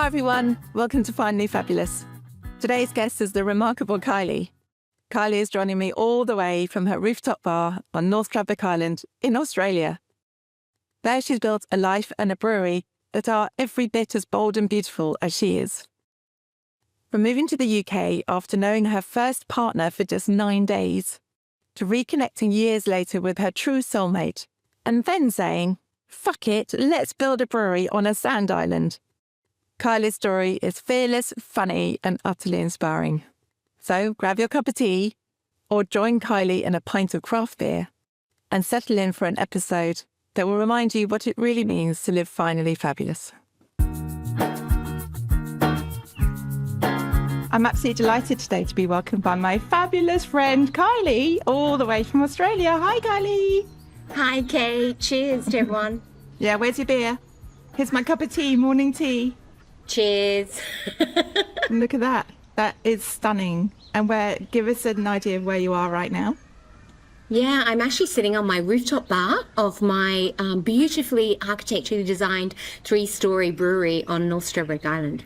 everyone, welcome to Finally Fabulous. Today's guest is the remarkable Kylie. Kylie is joining me all the way from her rooftop bar on North Stradbroke Island in Australia. There she's built a life and a brewery that are every bit as bold and beautiful as she is. From moving to the UK after knowing her first partner for just 9 days, to reconnecting years later with her true soulmate, and then saying, fuck it, let's build a brewery on a sand island. Kylie's story is fearless, funny, and utterly inspiring. So grab your cup of tea, or join Kylie in a pint of craft beer, and settle in for an episode that will remind you what it really means to live finally fabulous. I'm absolutely delighted today to be welcomed by my fabulous friend Kylie, all the way from Australia. Hi, Kylie. Hi, Kate. Cheers to everyone. Yeah, where's your beer? Here's my cup of tea, morning tea. Cheers. Look at that. That is stunning. And give us an idea of where you are right now. Yeah, I'm actually sitting on my rooftop bar of my beautifully architecturally designed 3-story brewery on North Stradbroke Island.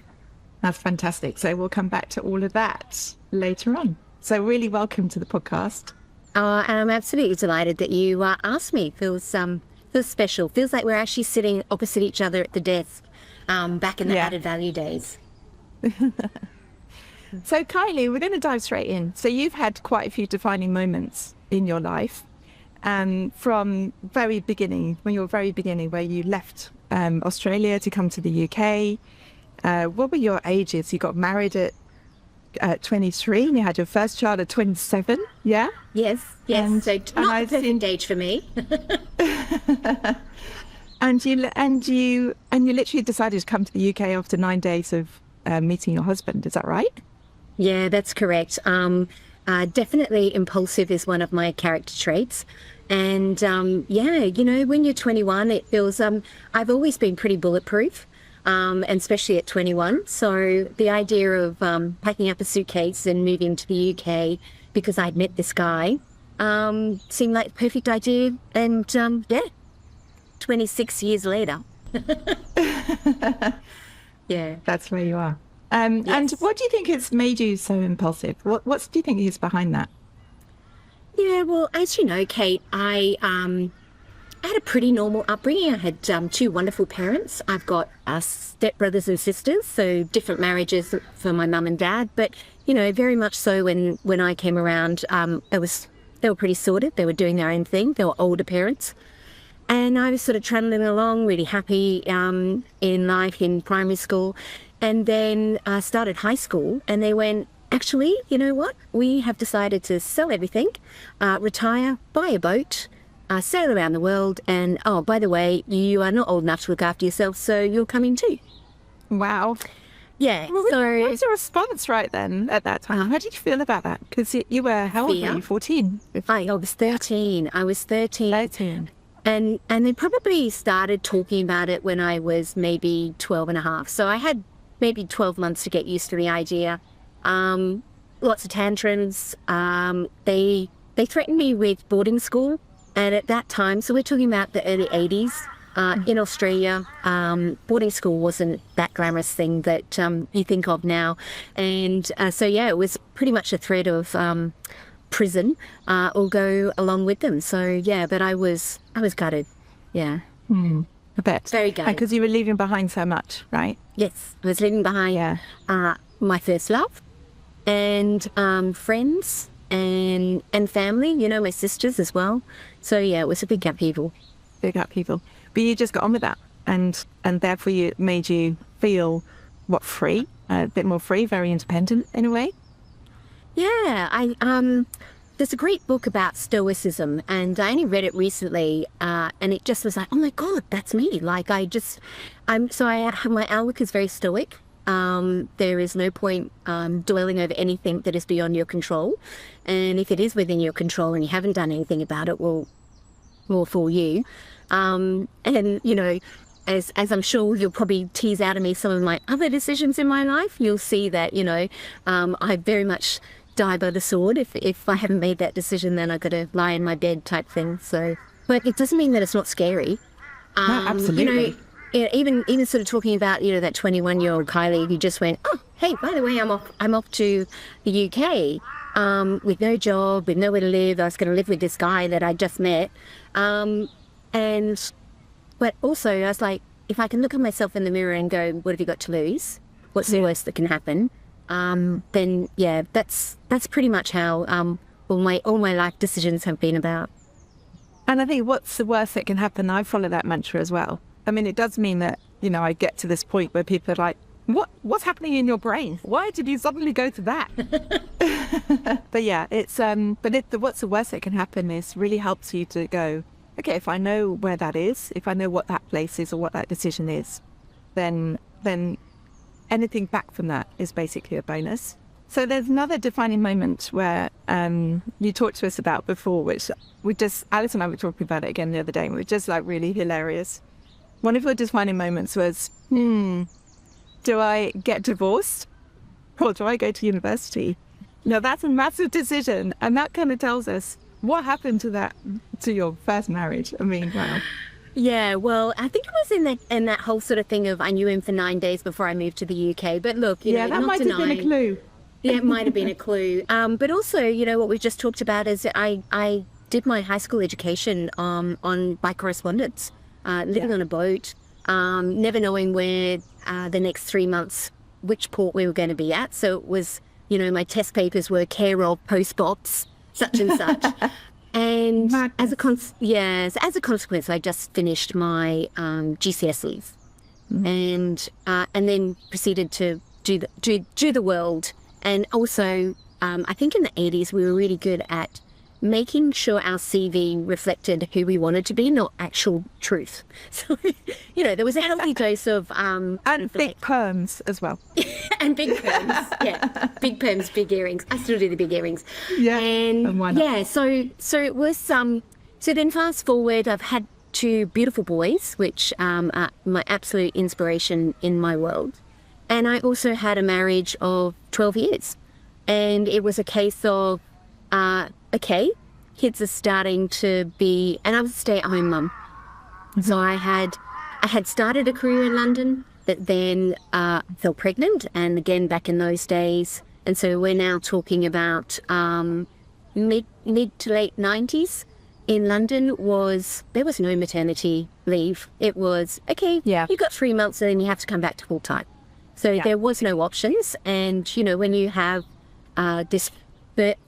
That's fantastic. So we'll come back to all of that later on. So really welcome to the podcast. And I'm absolutely delighted that you asked me. Feels special. Feels like we're actually sitting opposite each other at the desk back in the added value days. So Kylie, we're going to dive straight in. So you've had quite a few defining moments in your life, from very beginning, where you left Australia to come to the UK. What were your ages? You got married at 23 and you had your first child at 27, yeah? Yes. So not the perfect age for me. And you literally decided to come to the UK after 9 days of meeting your husband, is that right? Yeah, that's correct. Definitely impulsive is one of my character traits. And when you're 21, it feels, I've always been pretty bulletproof, and especially at 21. So the idea of packing up a suitcase and moving to the UK because I'd met this guy seemed like the perfect idea. And 26 years later. Yeah. That's where you are. Yes. And what do you think has made you so impulsive? What do you think is behind that? Yeah, well, as you know, Kate, I had a pretty normal upbringing. I had 2 wonderful parents. I've got stepbrothers and sisters, so different marriages for my mum and dad. But, very much so when I came around, they were pretty sorted. They were doing their own thing. They were older parents. And I was sort of trundling along, really happy in life in primary school. And then I started high school and they went, actually, you know what? We have decided to sell everything, retire, buy a boat, sail around the world. And, oh, by the way, you are not old enough to look after yourself, so you're coming too. Wow. Yeah. Well, what was your response right then at that time? How did you feel about that? Because you were, how old were you, 14? I was 13. I was 13. 13. And they probably started talking about it when I was maybe 12 and a half. So I had maybe 12 months to get used to the idea. Lots of tantrums. They threatened me with boarding school. And at that time, so we're talking about the early 80s, in Australia, boarding school wasn't that glamorous thing that you think of now. And it was pretty much a threat of prison or go along with them. So, but I was gutted. Yeah. I bet. Very gutted. Because you were leaving behind so much, right? Yes, I was leaving behind my first love and friends and family, my sisters as well. So, it was a big upheaval. Big upheaval. But you just got on with that. And therefore it made you feel, free? A bit more free, very independent in a way? Yeah, there's a great book about stoicism, and I only read it recently, and it just was like, oh my God, that's me. Like my outlook is very stoic. There is no point dwelling over anything that is beyond your control, and if it is within your control and you haven't done anything about it, well, more for you. And as I'm sure you'll probably tease out of me some of my other decisions in my life, you'll see that I very much die by the sword. If I haven't made that decision, then I've got to lie in my bed type thing. So, but it doesn't mean that it's not scary. No, absolutely. even sort of talking about, that 21-year-old Kylie who just went, oh, hey, by the way, I'm off to the UK with no job, with nowhere to live. I was going to live with this guy that I just met. But also I was like, if I can look at myself in the mirror and go, what have you got to lose? What's the worst that can happen? Then yeah, that's pretty much how all my life decisions have been about. And I think what's the worst that can happen? I follow that mantra as well. I mean, it does mean that, I get to this point where people are like, what's happening in your brain? Why did you suddenly go to that? But yeah, what's the worst that can happen is really helps you to go, okay, if I know where that is, if I know what that place is or what that decision is, then anything back from that is basically a bonus. So there's another defining moment where you talked to us about before, which Alice and I were talking about it again the other day, and it was just like really hilarious. One of your defining moments was, do I get divorced or do I go to university? Now that's a massive decision, and that kind of tells us what happened to your first marriage. I mean, wow. Yeah, well, I think it was in that whole sort of thing of I knew him for 9 days before I moved to the UK. But look, that might have been a clue. Yeah, it might have been a clue. But also, what we just talked about is I did my high school education by correspondence, living on a boat, never knowing where the next 3 months, which port we were going to be at. So it was, my test papers were care of post box, such and such. And as a consequence, I just finished my GCSEs, and then proceeded to do the world. And also, I think in the 80s we were really good at making sure our CV reflected who we wanted to be, not actual truth. So, there was a healthy dose of and big perms as well. And big perms, yeah, big perms, big earrings. I still do the big earrings. Yeah, and why not? Yeah. So it was So then fast forward, I've had 2 beautiful boys, which are my absolute inspiration in my world, and I also had a marriage of 12 years, and it was a case of okay, kids are starting to be, and I was a stay-at-home mum. So I had started a career in London, but then fell pregnant, and again back in those days. And so we're now talking about mid to late 90s. In London there was no maternity leave. It was, okay, you've got 3 months and then you have to come back to full time. So there was no options. And, when you have this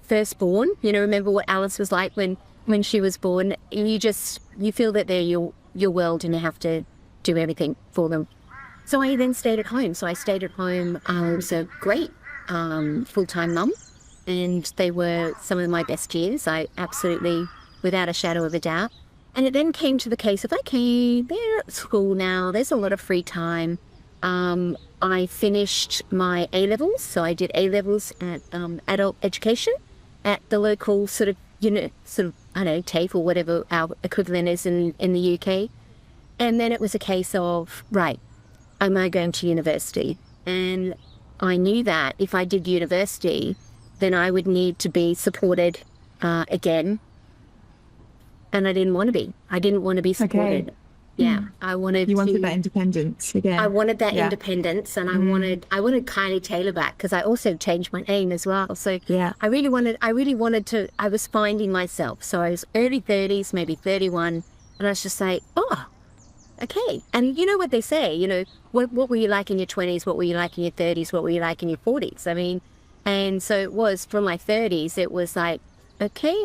firstborn, remember what Alice was like when she was born, you feel that they're your world and you have to do everything for them. So I then stayed at home. So I stayed at home. I was a great full-time mum, and they were some of my best years. I absolutely, without a shadow of a doubt. And it then came to the case of, okay, they're at school now. There's a lot of free time. I finished my A-levels. So I did A-levels at adult education at the local sort of, I don't know, TAFE or whatever our equivalent is in the UK. And then it was a case of, right, am I going to university? And I knew that if I did university, then I would need to be supported again. And I didn't want to be. I didn't want to be supported. Okay. Yeah, I wanted. You wanted that independence again. I wanted that independence, and I wanted Kylie Taylor back, because I also changed my name as well. So I really wanted to. I was finding myself. So I was early 30s, maybe 31, and I was just like, oh, okay. And you know what they say, what were you like in your 20s? What were you like in your 30s? What were you like in your 40s? I mean, and so it was from my 30s. It was like, okay,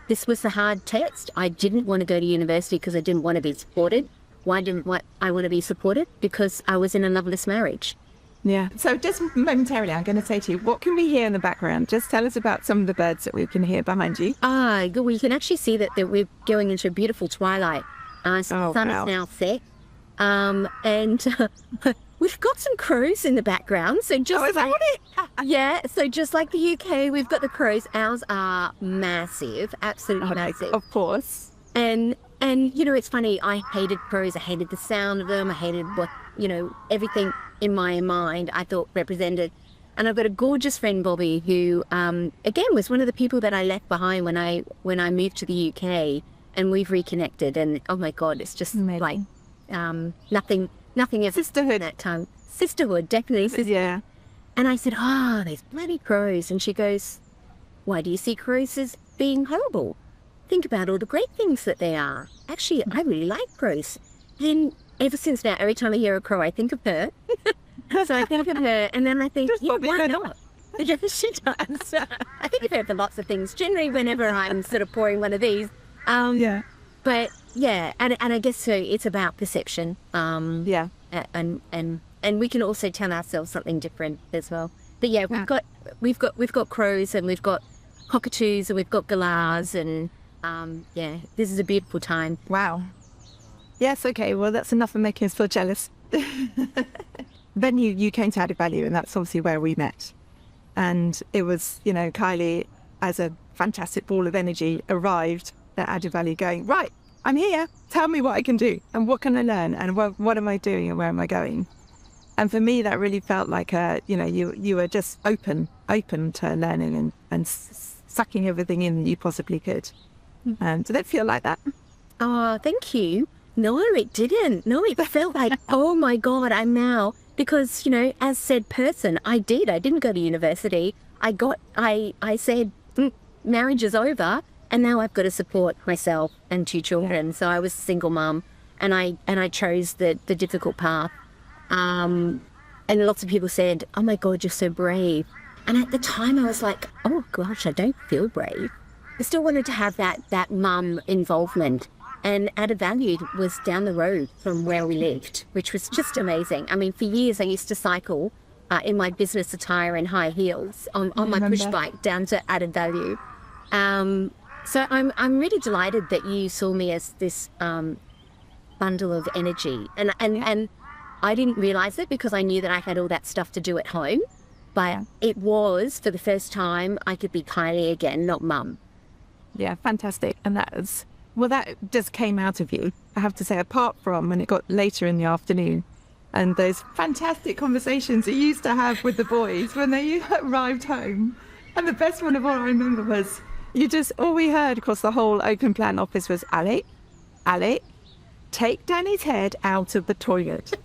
this was a hard test. I didn't want to go to university because I didn't want to be supported. Why didn't I want to be supported? Because I was in a loveless marriage. Yeah. So just momentarily, I'm going to say to you, what can we hear in the background? Just tell us about some of the birds that we can hear behind you. Well, you can actually see that we're going into a beautiful twilight. The sun is now set. And we've got some crows in the background. So just is that what it? Yeah, so just like the UK, we've got the crows. Ours are massive, absolutely massive. Of course. And it's funny, I hated crows. I hated the sound of them. I hated what, everything in my mind I thought represented. And I've got a gorgeous friend, Bobby, who, again, was one of the people that I left behind when I moved to the UK, and we've reconnected. And, oh, my God, it's just amazing. Like nothing ever. Sisterhood. That time. Sisterhood, definitely. Yeah. And I said, these bloody crows. And she goes, why do you see crows as being horrible? Think about all the great things that they are. Actually, I really like crows. And ever since now, every time I hear a crow, I think of her. So I think of her, and then I think, why not? She does. I think of her for lots of things. Generally, whenever I'm sort of pouring one of these. But yeah, and I guess so. It's about perception. And we can also tell ourselves something different as well. But yeah, we've got crows, and we've got cockatoos, and we've got galahs, and this is a beautiful time. Wow. Yes. Okay. Well, that's enough of making us feel jealous. Then you came to Added Value, and that's obviously where we met. And it was, Kylie, as a fantastic ball of energy, arrived at Added Value going, right, I'm here. Tell me what I can do and what can I learn and what am I doing and where am I going? And for me, that really felt like, you were just open to learning and sucking everything in that you possibly could. Did it feel like that? Oh, thank you. No, it didn't. No, it felt like, oh my God, I'm now... Because, as said person, I didn't go to university. I said, marriage is over, and now I've got to support myself and 2 children. So I was a single mum, and I chose the difficult path. And lots of people said, oh my God, you're so brave. And at the time I was like, oh gosh, I don't feel brave. I still wanted to have that mum involvement. And Added Value was down the road from where we lived, which was just amazing. I mean, for years I used to cycle in my business attire and high heels on my push bike down to Added Value. So I'm really delighted that you saw me as this bundle of energy. And I didn't realise it because I knew that I had all that stuff to do at home. But it was, for the first time, I could be Kylie again, not mum. Yeah, fantastic. And that just came out of you, I have to say, apart from when it got later in the afternoon and those fantastic conversations you used to have with the boys when they arrived home. And the best one of all I remember was all we heard across the whole open plan office was, Ali, take Danny's head out of the toilet.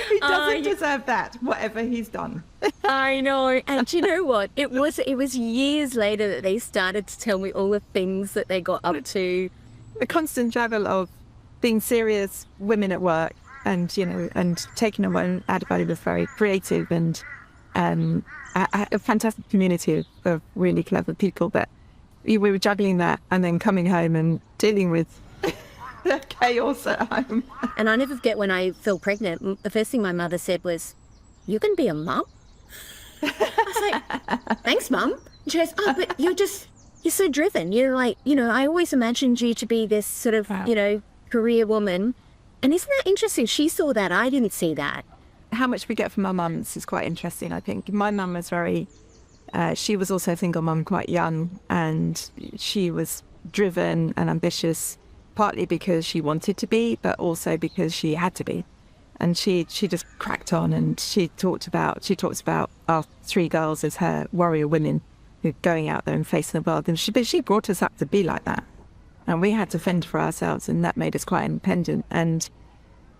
He doesn't deserve that, whatever he's done. I know. And do you know what? It was years later that they started to tell me all the things that they got up to. The constant juggle of being serious women at work and taking on Added Value was very creative and a fantastic community of really clever people. But we were juggling that and then coming home and dealing with the chaos at home. And I never forget when I fell pregnant, the first thing my mother said was, "You can be a mum?" I was like, "Thanks, Mum." And she goes, "Oh, but you're so driven. You're like, I always imagined you to be this sort of, career woman." And isn't that interesting? She saw that. I didn't see that. How much we get from our mums is quite interesting, I think. My mum was she was also a single mum, quite young, and she was driven and ambitious, partly because she wanted to be, but also because she had to be. And she just cracked on, and she talks about our 3 girls as her warrior women who are going out there and facing the world. And she brought us up to be like that. And we had to fend for ourselves, and that made us quite independent. And,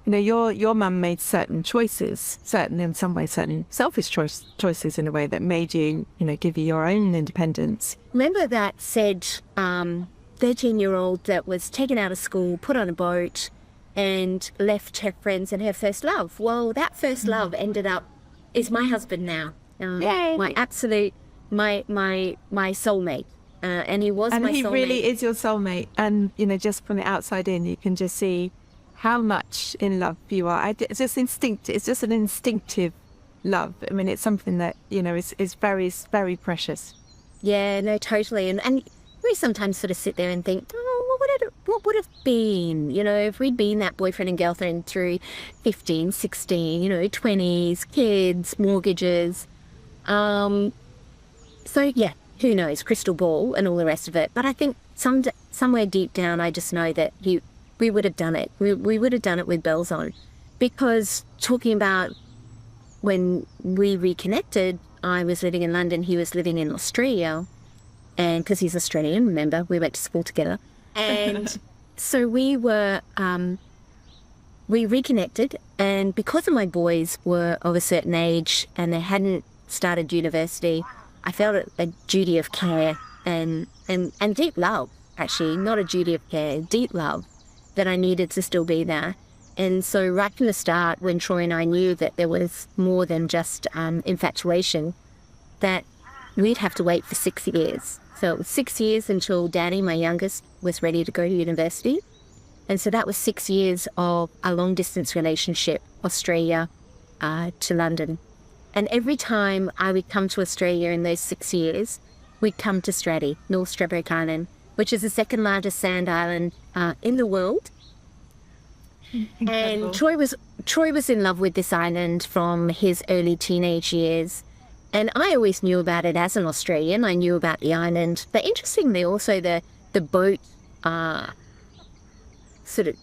your mum made certain choices, in some ways, certain selfish choices in a way that made you, give you your own independence. Remember that said 13-year-old that was taken out of school, put on a boat, and left her friends and her first love. Well, that first love is my husband now. Yay. My absolute, my soulmate. And he was my soulmate. And he really is your soulmate. And, just from the outside in, you can just see how much in love you are. It's just instinct. It's just an instinctive love. I mean, it's something that, is very, very precious. Yeah, no, totally. And we sometimes sort of sit there and think, what would have been, if we'd been that boyfriend and girlfriend through 15, 16, 20s, kids, mortgages. So, yeah, who knows, crystal ball and all the rest of it. But I think somewhere deep down, I just know that we would have done it. We would have done it with bells on. Because talking about when we reconnected, I was living in London, he was living in Australia. And because he's Australian, remember, we went to school together. And So we reconnected, and because of my boys were of a certain age and they hadn't started university, I felt a duty of care and deep love, actually, not a duty of care, deep love, that I needed to still be there. And so right from the start, when Troy and I knew that there was more than just infatuation, that we'd have to wait for 6 years. So it was 6 years until Daddy, my youngest, was ready to go to university. And so that was 6 years of a long-distance relationship, Australia to London. And every time I would come to Australia in those 6 years, we'd come to Straddie, North Stradbroke Island, which is the second largest sand island in the world. Incredible. And Troy was in love with this island from his early teenage years. And I always knew about it as an Australian. I knew about the island. But interestingly, also the boat sort of,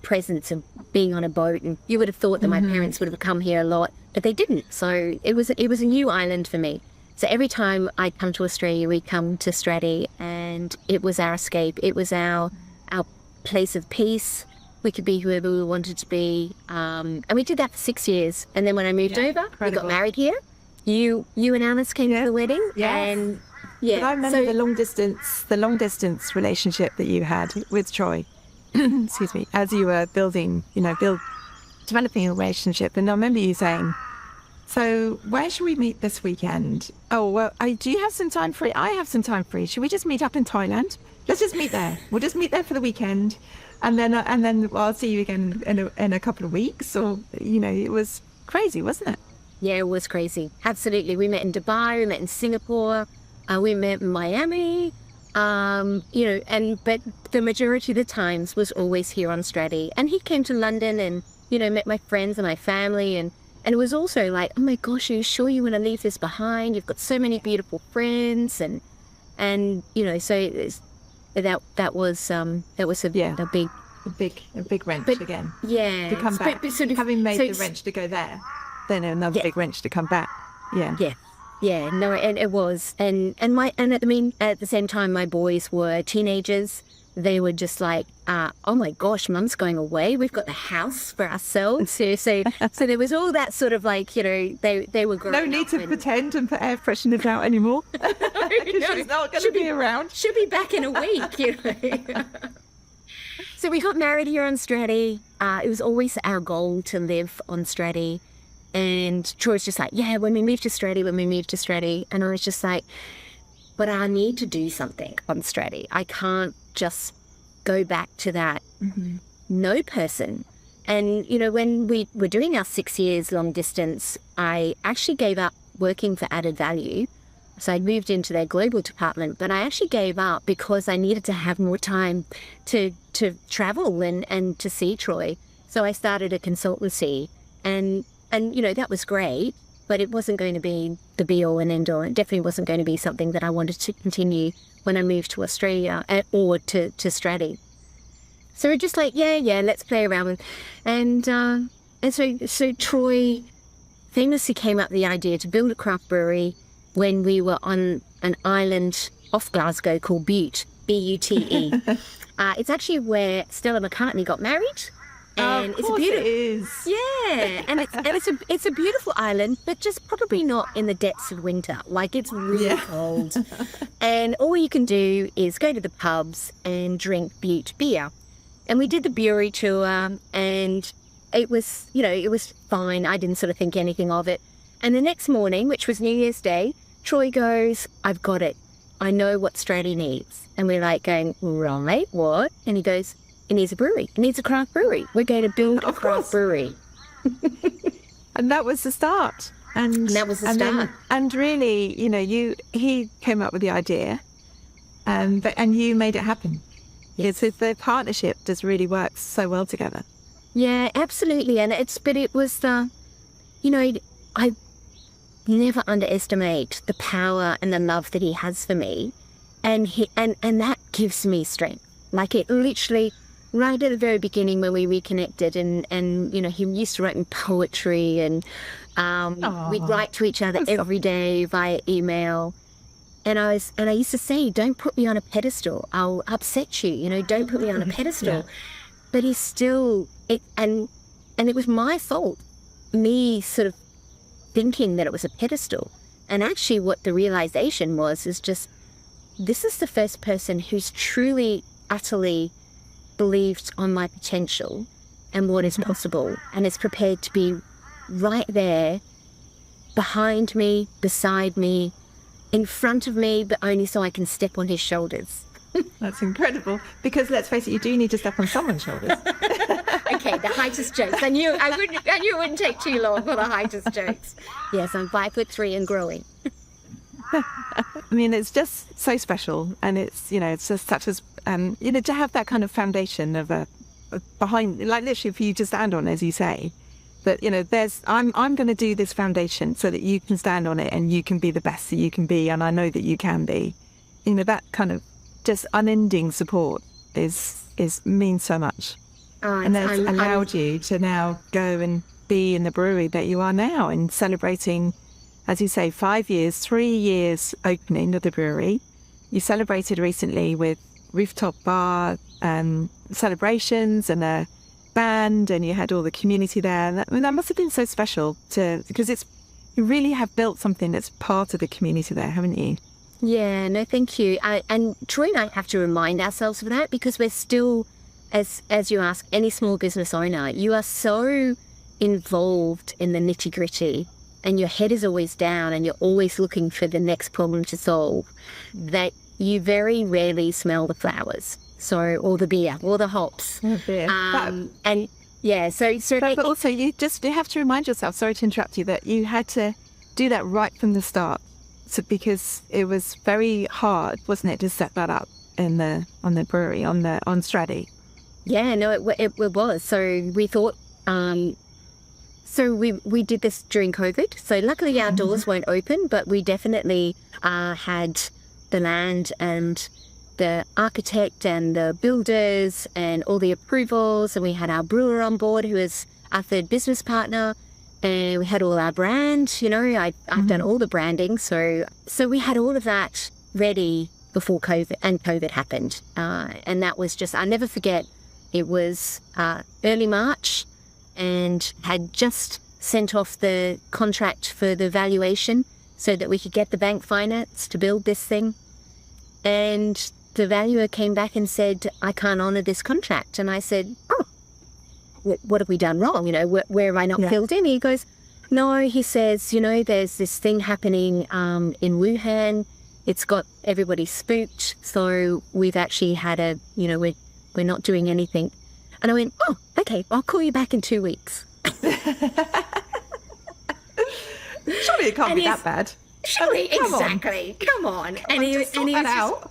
presence of being on a boat. And you would have thought that my parents would have come here a lot, but they didn't. So it was a new island for me. So every time I'd come to Australia, we'd come to Straddie, and it was our escape. It was our place of peace. We could be whoever we wanted to be. And we did that for 6 years. And then when I moved over, we got married here. You and Alice came to the wedding. But I remember the long distance relationship that you had with Troy. Excuse me, as you were developing a relationship. And I remember you saying, so where should we meet this weekend? Oh, well, do you have some time free? I have some time free. Should we just meet up in Thailand? Let's just meet there. We'll just meet there for the weekend. And then I'll see you again in a couple of weeks. Or, it was crazy, wasn't it? Yeah, it was crazy. Absolutely. We met in Dubai, we met in Singapore, we met in Miami, but the majority of the times was always here on Straddie. And he came to London and, met my friends and my family. And it was also like, oh my gosh, are you sure you want to leave this behind? You've got so many beautiful friends. So that was a big wrench again. Yeah. To come back. But sort of, having made the wrench to go there, then another big wrench to come back. Yeah. Yeah. No, and it was, at the same time, my boys were teenagers. They were just like, oh my gosh, Mum's going away. We've got the house for ourselves. So there was all that sort of like, they were growing up. No need to pretend and put air fresheners out anymore. She's not going to be around. She'll be back in a week. So we got married here on Straddie. It was always our goal to live on Straddie. And Troy's just like, yeah, when we moved to Straddie. And I was just like, but I need to do something on Straddie. I can't just go back to that no person. And, when we were doing our 6 years long distance, I actually gave up working for Added Value. So I moved into their global department, but I actually gave up because I needed to have more time to travel and to see Troy. So I started a consultancy and that was great, but it wasn't going to be the be all and end all. It definitely wasn't going to be something that I wanted to continue when I moved to Australia or to Straddie. So we're just like, yeah, let's play around with, and so Troy famously came up with the idea to build a craft brewery when we were on an island off Glasgow called Bute, B-U-T-E. It's actually where Stella McCartney got married. And it's a beautiful. It is. Yeah, and it's a beautiful island, but just probably not in the depths of winter. Like it's really cold, and all you can do is go to the pubs and drink Bute beer. And we did the brewery tour, and it was fine. I didn't sort of think anything of it. And the next morning, which was New Year's Day, Troy goes, "I've got it. I know what Straddie needs." And we're like going, "Right, what?" And he goes, "It needs a brewery. It needs a craft brewery. We're going to build a craft brewery." And that was the start. And that was the start. And really, he came up with the idea, and you made it happen. Yes. The partnership just really works so well together. Yeah, absolutely. And it was I never underestimate the power and the love that he has for me, and that gives me strength. Like it literally. Right at the very beginning when we reconnected and he used to write me poetry and we'd write to each other every day via email. And I used to say, don't put me on a pedestal. I'll upset you. Don't put me on a pedestal. Yeah. But he's still, and it was my fault, me sort of thinking that it was a pedestal. And actually what the realization was is just, this is the first person who's truly, utterly believed on my potential and what is possible, and is prepared to be right there, behind me, beside me, in front of me, but only so I can step on his shoulders. That's incredible. Because let's face it, you do need to step on someone's shoulders. Okay, the heightest jokes. I knew it wouldn't take too long for the heightest jokes. Yes, I'm 5'3" and growing. I mean, it's just so special, and it's it's just such as to have that kind of foundation of a behind, like literally for you to stand on, as you say. That there's I'm going to do this foundation so that you can stand on it and you can be the best that you can be, and I know that you can be. That kind of just unending support is means so much, and that's allowed you to now go and be in the brewery that you are now, and celebrating, as you say, 5 years, 3 years opening of the brewery. You celebrated recently with rooftop bar celebrations and a band, and you had all the community there. That must have been so special because you really have built something that's part of the community there, haven't you? Yeah, no, thank you. And Troy and I have to remind ourselves of that, because we're still, as you ask any small business owner, you are so involved in the nitty gritty, and your head is always down, and you're always looking for the next problem to solve, that you very rarely smell the flowers. Or the beer, or the hops. Oh, beer. And yeah, so but also you have to remind yourself, sorry to interrupt you, that you had to do that right from the start. So because it was very hard, wasn't it, to set that up on the brewery, on Straddie? Yeah, no, it was. So we thought, so we did this during COVID. So luckily our doors weren't open, but we definitely had the land and the architect and the builders and all the approvals, and we had our brewer on board, who is our third business partner, and we had all our brand. I've done all the branding, so we had all of that ready before COVID, and COVID happened, and that was just, I'll never forget. It was early March, and had just sent off the contract for the valuation so that we could get the bank finance to build this thing, and the valuer came back and said, I can't honour this contract. And I said, oh, what have we done wrong? Where have I not filled in? He goes, no, he says, there's this thing happening in Wuhan. It's got everybody spooked. So we've actually had we're not doing anything. And I went, oh, okay, I'll call you back in 2 weeks. Surely it can't be that bad. Surely, exactly. Come on. And he was out.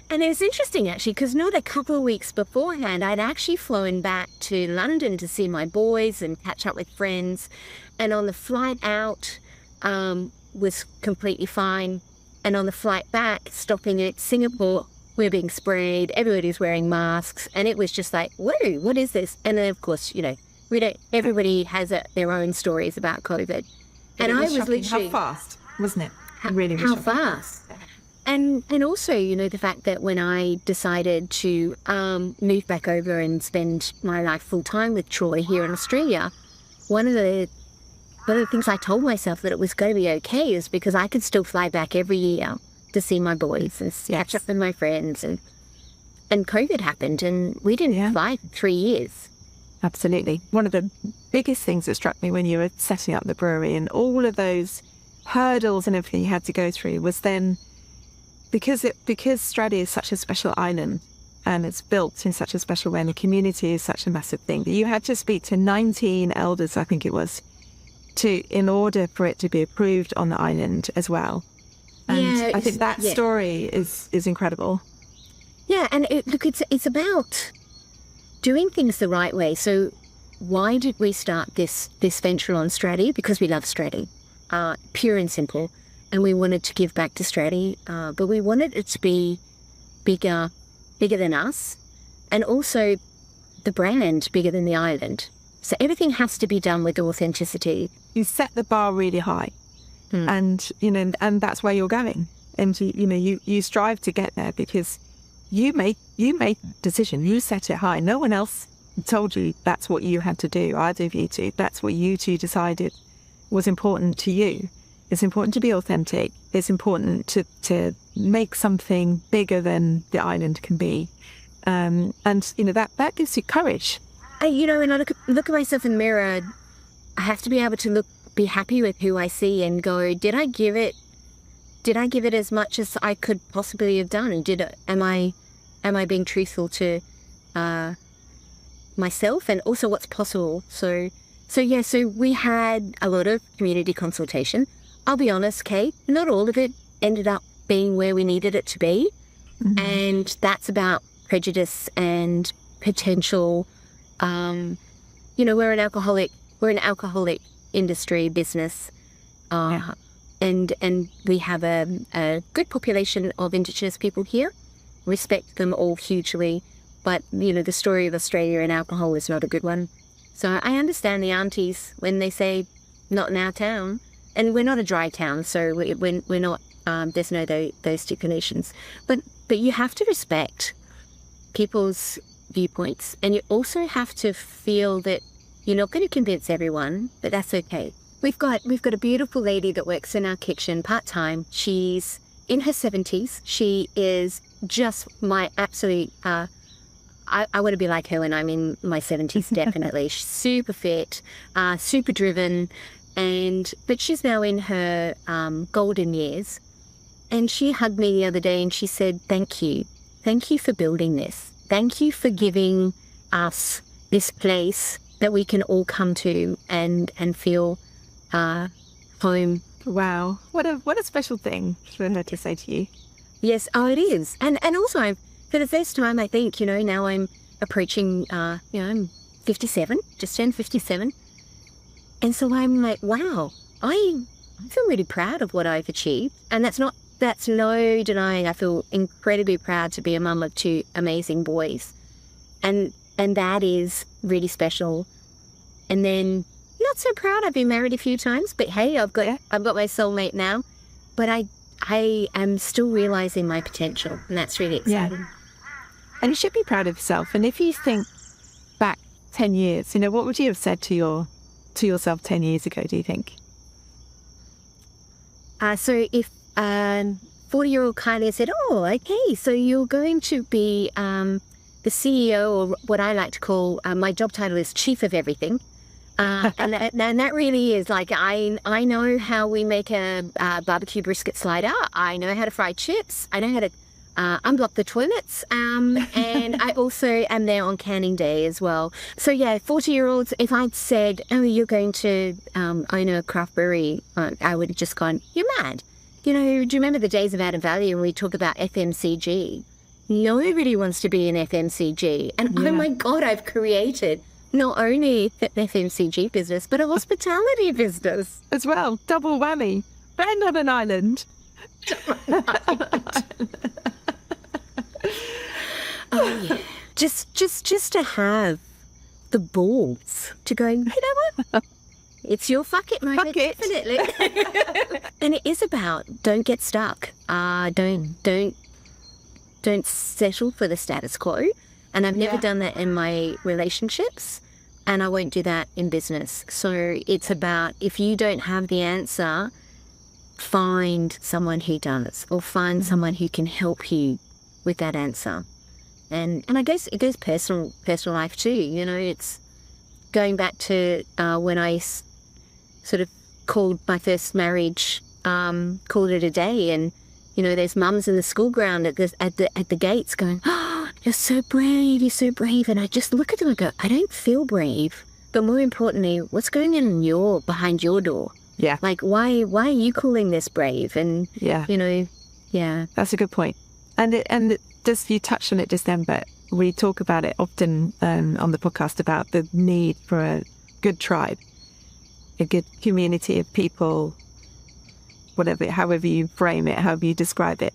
And it was interesting, actually, because not a couple of weeks beforehand, I'd actually flown back to London to see my boys and catch up with friends. And on the flight out was completely fine. And on the flight back, stopping at Singapore, we were being sprayed. Everybody's wearing masks. And it was just like, whoa, what is this? And then, of course, everybody has their own stories about COVID. And I was literally... How fast, wasn't it? Really how fast. And also, the fact that when I decided to move back over and spend my life full time with Troy here in Australia, one of the things I told myself that it was going to be okay is because I could still fly back every year to see my boys and catch up with my friends. And COVID happened, and we didn't fly for 3 years. Absolutely. One of the biggest things that struck me when you were setting up the brewery and all of those hurdles and everything you had to go through was then... Because Straddie is such a special island, and it's built in such a special way, and the community is such a massive thing, that you had to speak to 19 elders, I think it was, in order for it to be approved on the island as well. And I think that story is incredible. Yeah, and it's about doing things the right way. So why did we start this venture on Straddie? Because we love Straddie, pure and simple. And we wanted to give back to Straddie, but we wanted it to be bigger than us, and also the brand bigger than the island. So everything has to be done with authenticity. You set the bar really high, and that's where you're going. And you strive to get there because you made the decision. You set it high. No one else told you that's what you had to do. Either of you two. That's what you two decided was important to you. It's important to be authentic. It's important to make something bigger than the island can be. And that gives you courage. When I look at myself in the mirror, I have to be able to be happy with who I see and go, did I give it as much as I could possibly have done? And am I being truthful to myself and also what's possible? So we had a lot of community consultation. I'll be honest, Kate, not all of it ended up being where we needed it to be. Mm-hmm. And that's about prejudice and potential. We're an alcoholic industry business. And we have a good population of Indigenous people here. Respect them all hugely. But, the story of Australia and alcohol is not a good one. So I understand the aunties when they say, not in our town. And we're not a dry town, so we're not, there's no those stipulations. But you have to respect people's viewpoints. And you also have to feel that you're not going to convince everyone, but that's okay. We've got a beautiful lady that works in our kitchen part-time. She's in her 70s. She is just my absolute, I want to be like her when I'm in my 70s, definitely. She's super fit, super driven, but she's now in her golden years. And she hugged me the other day and she said, thank you. Thank you for building this. Thank you for giving us this place that we can all come to and feel home. Wow. What a special thing for her to say to you. Yes, it is. And also, for the first time, I think, now I'm approaching, I'm 57, just turned 57. And so I'm like, wow, I feel really proud of what I've achieved. And that's no denying. I feel incredibly proud to be a mum of two amazing boys. And that is really special. And then not so proud. I've been married a few times, but hey, I've got my soulmate now. But I am still realizing my potential, and that's really exciting. Yeah. And you should be proud of yourself. And if you think back 10 years, what would you have said to yourself 10 years ago, do you think? So if 40-year-old Kylie said, oh, okay, so you're going to be the CEO, or what I like to call, my job title is Chief of Everything. And that really is like, I know how we make a barbecue brisket slider. I know how to fry chips. I know how to unblock the toilets. And I also am there on canning day as well. So yeah, 40-year-olds, if I'd said, oh, you're going to own a craft brewery, I would have just gone, you're mad. Do you remember the days of Adam Valley when we talk about FMCG? Nobody wants to be an FMCG. And oh my God, I've created not only an FMCG business, but a hospitality business. As well, double whammy. And on an island. Oh yeah. Just to have the balls to go, you know what? It's your fuck it moment. Fuck it. Definitely. And it is about don't get stuck. Don't settle for the status quo. And I've never done that in my relationships, and I won't do that in business. So it's about, if you don't have the answer, find someone who does, or find someone who can help you with that answer. And I guess it goes personal life too. It's going back to when I sort of called my first marriage, called it a day, and there's mums in the school ground at the gates going, oh, you're so brave. And I just look at them and go, I don't feel brave. But more importantly, what's going on behind your door? Yeah. Like, why are you calling this brave? And, yeah. That's a good point. And just, you touched on it just then, but we talk about it often on the podcast about the need for a good tribe, a good community of people, however you frame it, however you describe it,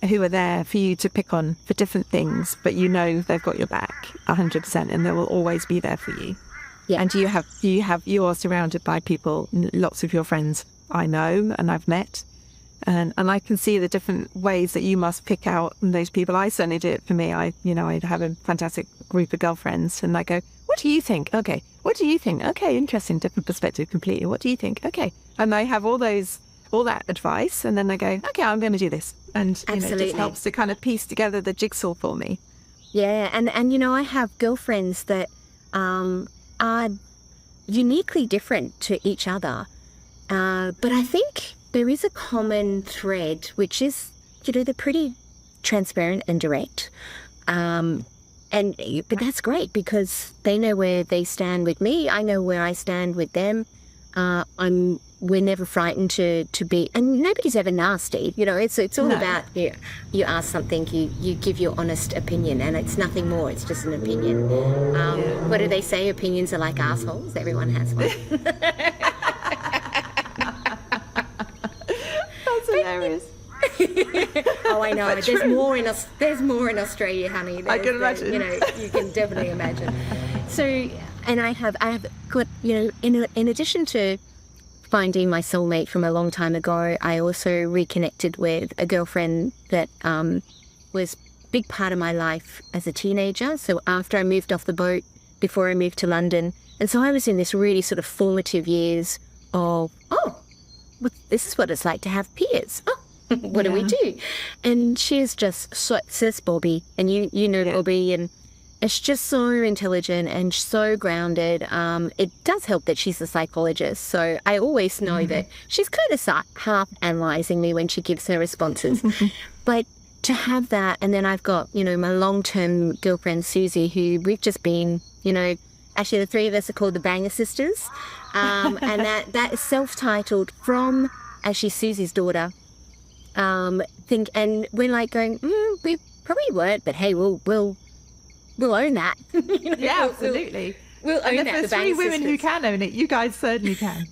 who are there for you to pick on for different things, but they've got your back 100%, and they will always be there for you. Yeah. And you are surrounded by people. Lots of your friends I know and I've met And I can see the different ways that you must pick out those people. I certainly do it for me. I have a fantastic group of girlfriends, and I go, what do you think? Okay. What do you think? Okay, interesting, different perspective completely. What do you think? Okay. And I have all that advice, and then I go, okay, I'm going to do this. And it just helps to kind of piece together the jigsaw for me. Yeah, and I have girlfriends that are uniquely different to each other. But I think there is a common thread, which is, they're pretty transparent and direct. But that's great because they know where they stand with me. I know where I stand with them. We're never frightened to be, and nobody's ever nasty. It's all about you ask something, you give your honest opinion, and it's nothing more. It's just an opinion. What do they say? Opinions are like assholes. Everyone has one. That's hilarious. Oh, I know. There's more in Australia, honey. I can imagine. You can definitely imagine. So, and I have got, in addition to finding my soulmate from a long time ago, I also reconnected with a girlfriend that was a big part of my life as a teenager. So after I moved off the boat, before I moved to London, and so I was in this really sort of formative years of, this is what it's like to have peers. What do we do? And she's just says Bobby, and you know Bobby, and it's just so intelligent and so grounded. It does help that she's a psychologist, so I always know that she's kind of half analysing me when she gives her responses. But to have that, and then I've got, my long-term girlfriend Susie, who we've just been, actually the three of us are called the Banger Sisters, and that is self-titled from, actually Susie's daughter. And we're like going, we probably weren't, but hey, we'll own that. Yeah, absolutely. We'll own and that. If there's three women who can own it, you guys certainly can.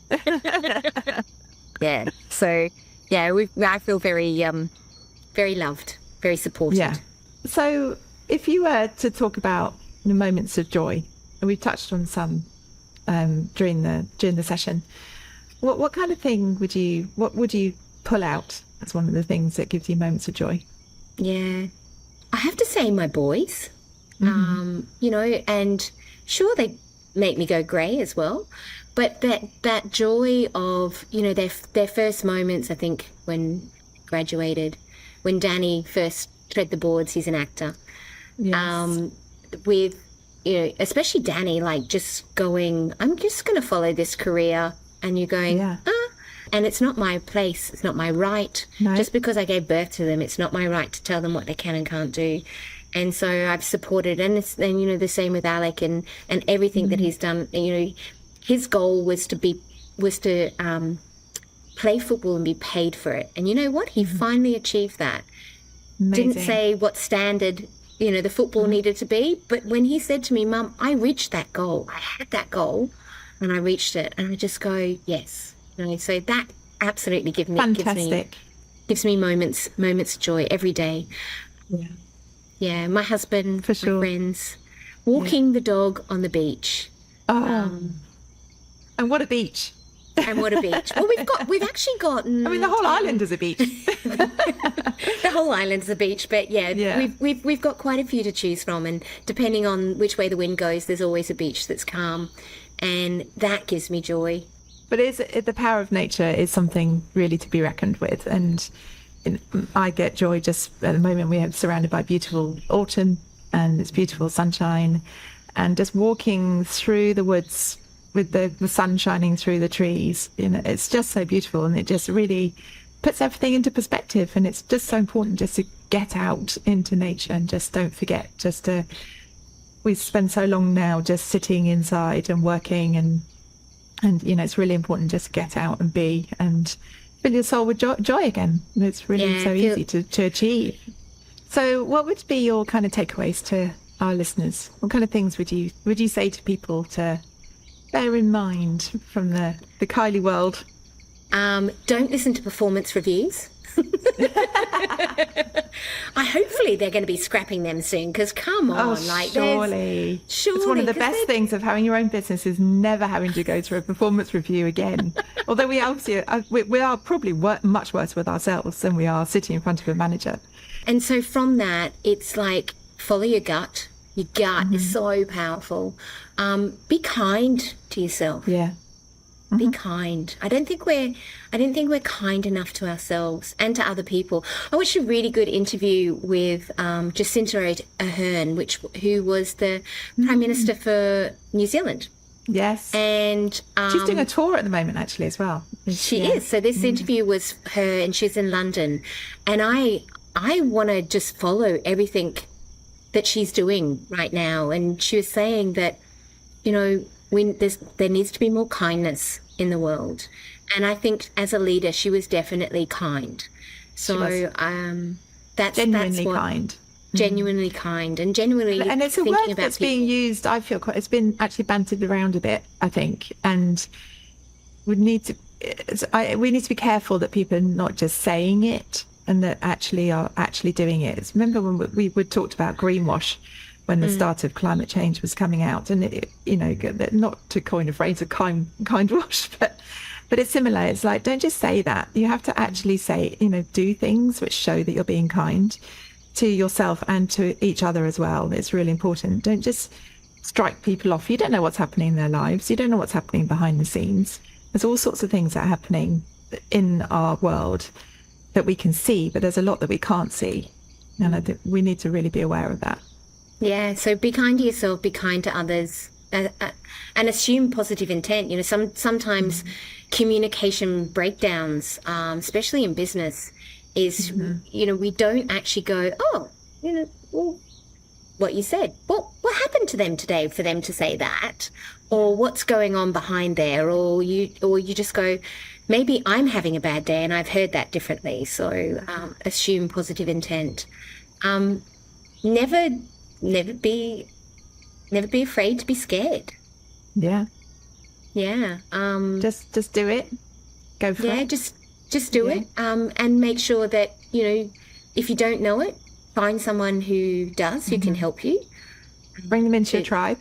Yeah. So yeah, I feel very, very loved, very supported. Yeah. So if you were to talk about the moments of joy, and we've touched on some during the session, what kind of thing would you pull out as one of the things that gives you moments of joy? Yeah, I have to say my boys. And sure, they make me go grey as well, but that joy of, their first moments, I think, when graduated, when Danny first tread the boards, he's an actor. Yes. With, especially Danny, like just going, I'm just going to follow this career, and you're going, and it's not my place, it's not my right. No. Just because I gave birth to them, it's not my right to tell them what they can and can't do. And so I've supported, and the same with Alec and everything that he's done. His goal was to play football and be paid for it. And you know what? He finally achieved that. Amazing. Didn't say what standard the football needed to be, but when he said to me, "Mum, I reached that goal. I had that goal, and I reached it," and I just go, "Yes." So that absolutely gives me moments of joy every day. Yeah. Yeah, my husband, for sure. My friends, walking the dog on the beach. And what a beach! And what a beach! Well, we've actually gotten. I mean, the whole island is a beach. The whole island's a beach, but we've got quite a few to choose from, and depending on which way the wind goes, there's always a beach that's calm, and that gives me joy. But the power of nature is something really to be reckoned with, and I get joy just at the moment. We are surrounded by beautiful autumn, and it's beautiful sunshine, and just walking through the woods with the sun shining through the trees. It's just so beautiful, and it just really puts everything into perspective. And it's just so important just to get out into nature, and just don't forget we spend so long now just sitting inside and working, and it's really important just to get out and be and fill your soul with joy again. It's really easy to achieve. So what would be your kind of takeaways to our listeners? What kind of things would you say to people to bear in mind from the Kylie world? Don't listen to performance reviews. Hopefully they're going to be scrapping them soon, because come on, surely. It's one of the best things of having your own business is never having to go through a performance review again. Although we obviously we are probably much worse with ourselves than we are sitting in front of a manager. And so from that, it's like, follow your gut. Your gut is so powerful. Be kind to yourself. Yeah. Be kind. I don't think we're kind enough to ourselves and to other people. I watched a really good interview with Jacinda Ardern, who was the Prime Minister for New Zealand. Yes. And she's doing a tour at the moment, actually, as well. She is. So this interview was her, and she's in London. And I want to just follow everything that she's doing right now. And she was saying that, there needs to be more kindness in the world. And I think as a leader, she was definitely kind. So that's genuinely what, kind. Genuinely kind and genuinely and it's a thinking word about that's people. being used, I feel, it's been actually bantered around a bit, I think, and we need to be careful that people are not just saying it and that actually are actually doing it. Remember when we talked about greenwash when the start of climate change was coming out, and not to coin a phrase of kind wash, but it's similar. It's like, don't just say that. You have to actually say, do things which show that you're being kind to yourself and to each other as well. It's really important. Don't just strike people off. You don't know what's happening in their lives. You don't know what's happening behind the scenes. There's all sorts of things that are happening in our world that we can see, but there's a lot that we can't see. And I think we need to really be aware of that. Yeah, so be kind to yourself, be kind to others, and assume positive intent. Sometimes communication breakdowns, especially in business, is, we don't actually go, well, what you said, what happened to them today for them to say that? Or what's going on behind there? Or you just go, maybe I'm having a bad day and I've heard that differently. So assume positive intent. Never be afraid to be scared. Yeah. Just do it. Go for it. Yeah, just do it. And make sure that, if you don't know it, find someone who does, who can help you. Bring them into your tribe.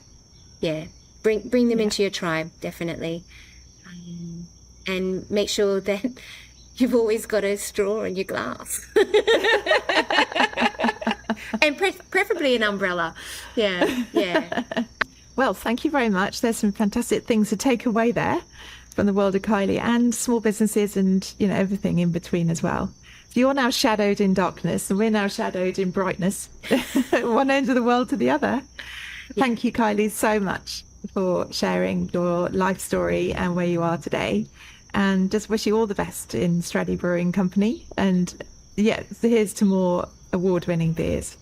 Yeah. Bring them into your tribe, definitely. And make sure that you've always got a straw in your glass. And preferably an umbrella. Yeah. Well, thank you very much. There's some fantastic things to take away there from the world of Kylie, and small businesses and, everything in between as well. So you're now shadowed in darkness and we're now shadowed in brightness, one end of the world to the other. Yeah. Thank you, Kylie, so much for sharing your life story and where you are today. And just wish you all the best in Straddie Brewing Company. And here's to more award-winning beers.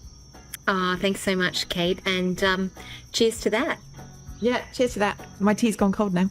Thanks so much, Kate. And cheers to that. Yeah, cheers to that. My tea's gone cold now.